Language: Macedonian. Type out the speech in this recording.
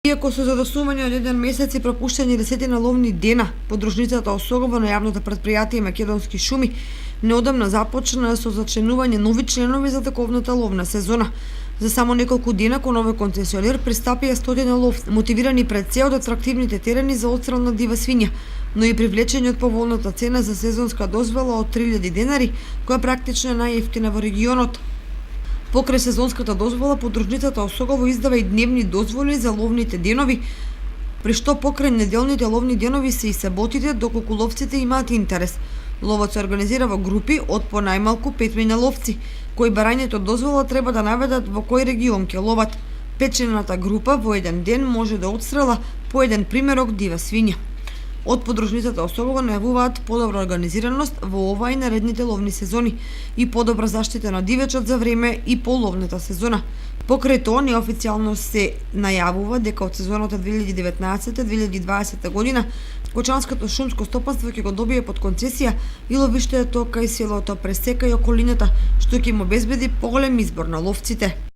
Иако со задосување од еден месец и пропуштени десетина ловни дена, подружницата Осогова на јавното претпријатие Македонски шуми неодамна започна со зачленување нови членови за тековната ловна сезона. За само неколку дена кон овој концесионер пристапија стотина ловци, мотивирани пред се од атрактивните терени за отстрел на дива свиња, но и привлечени од поволната цена за сезонска дозвола од 3000 денари, која практично е најевтина во регионот. Покрај сезонската дозвола, подружницата Осогово издава и дневни дозволи за ловните денови, при што покрај неделните ловни денови се и саботите, доколку ловците имаат интерес. Ловот се организира во групи од по најмалку 5 ловци, кои барањето дозвола треба да наведат во кој регион ќе ловат. Петчлената група во еден ден може да отстрела по еден примерок дива свиња. Од подружницата Осогово најавуваат подобра организираност во ова и наредните ловни сезони и подобра заштита на дивечот за време и по ловната сезона. Покрај тоа неофицијално се најавува дека од сезоната 2019-2020 година Кочанското шумско стопанство ќе го добие под концесија и ловиштето кај селото Пресека и околината, што ќе им обезбеди поголем избор на ловците.